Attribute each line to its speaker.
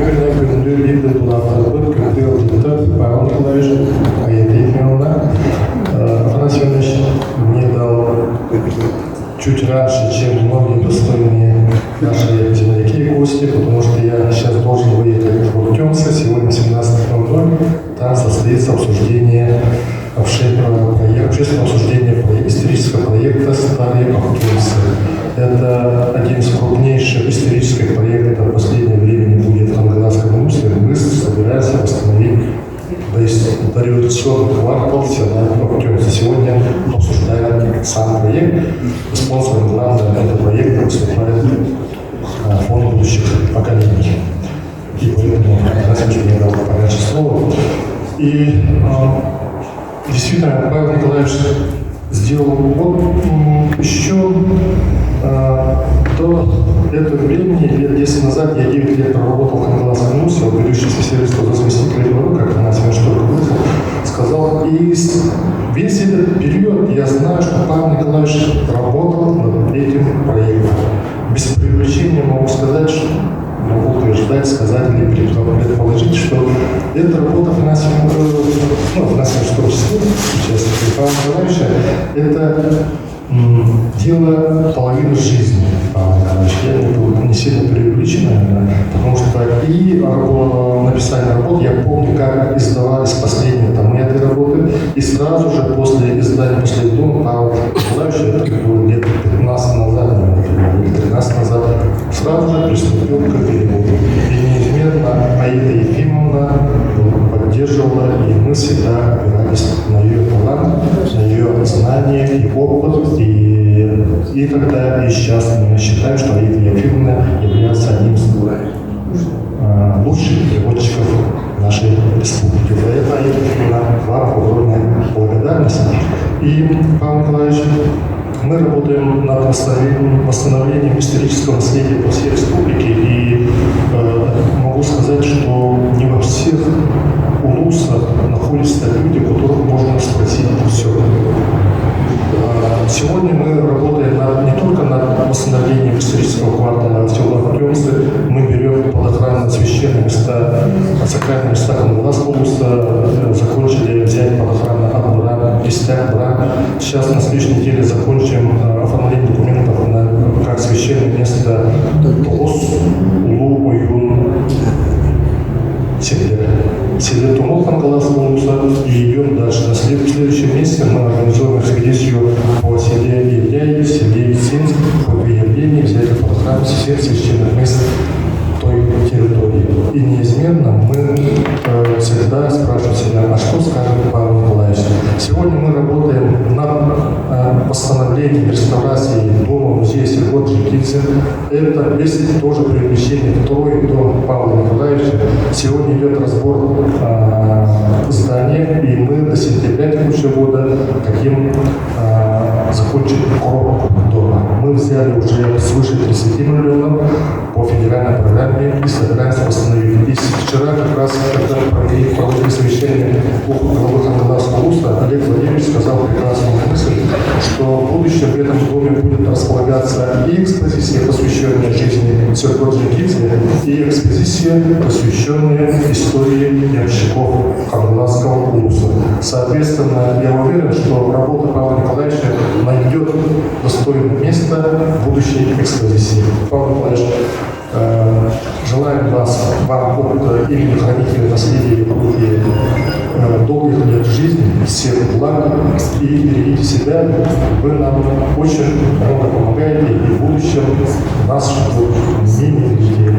Speaker 1: Kökünden göründüğü bir de dolapları, kökleri auditör, Павел Николаевич, Аида Ефимовна. Афанасий Иванович мне дал чуть раньше, чем многие достойные наши земляки и гости, потому что я сейчас должен выехать в Уртемце. Сегодня 17:00, там состоится обсуждение общественного обсуждения исторического проекта «Старые Уртемцы». Это один из крупнейших исторических проектов в последнее время будет в Хангаласском русле. Мы собираемся восстановить дореволюционный квартал села Уртемцы. Сегодня обсуждаем сам проект. Спонсором главного этого проекта выступает фонд будущих поколений. И поэтому раз мне дал пораньше слово. И действительно, Павел Николаевич сделал еще до этого времени, лет 10 назад, я 9 лет проработал в Хангаласском русле, ведущий специалист по заместителю главы, как она сегодня что-то выразил, сказал, и весь этот период я знаю, что Павел Николаевич работал над этим проектом. Без преувеличения могу сказать, что могу утверждать, сказать или предположить, что эта работа Афанасия в том числе, сейчас Павла Николаевича, это дело половины жизни Павла Николаевича. Я не сильно преувеличен, наверное, потому что и написание работ, я помню, как издавались последние томы этой работы, и сразу же после издания последнего тома Павла Николаевича, это было лет 15 назад, или 13 назад, сразу же приступил к переводу. И неизменно Аида Ефимовна поддерживала, и мы всегда опирались на ее талант, на ее знания и опыт. И тогда, и сейчас мы считаем, что Аида Ефимовна является одним из лучших переводчиков нашей республики. За это, Аида Ефимовна, вам огромная благодарность. И, Павел Николаевич, мы работаем над восстановлением исторического наследия по всей республике, и могу сказать, что не во всех улусах находятся люди, у которых можно спросить все. Сегодня мы работаем не только над восстановлением исторического квартала села Уртемцы, мы берем под охрану священные места, сакральные места Хангаласского улуса, закончили взять под охрану Акбуран, Истяк, Бран. Сейчас на следующей неделе закончим оформление документов как священное место Толос, Улу, Ойюн, Селе Тумол Хангаласского улуса, и идем дальше. В следующем месяце мы организуем экспедицию по селе Ильяй, селе Исинск, по выявлению, взять под охрану всех священных мест той территории. И неизменно мы всегда спрашиваем себя, а что скажет Павел Николаевич? Сегодня мы работаем над восстановлением, реставрацией дома музея Сергота Жикидзе. Это без тоже привлечения второй дом Павла Николаевича. Сегодня идет разбор здания, и мы до сентября текущего года хотим закончить коробку дома. Мы взяли уже свыше 30 миллионов по федеральной программе и собираемся восстановить. И вчера как раз, когда проводили совещание главы Хангаласского улуса, Олег Владимирович сказал прекрасную мысль, что в будущем в этом доме будет располагаться и экспозиция, посвященная жизни Сергота Жикидзе, и экспозиция, посвященная истории ямщиков Хангаласского улуса. Соответственно, я уверен, что работа Павла Николаевича найдет достойное место в будущей экспозиции. Павел Николаевич, желаем вам опыта имени хранителя наследия эпохи, долгих лет жизни, всех благ, и берегите себя. Вы нам очень много помогаете, и в будущем нас ждут не менее людей.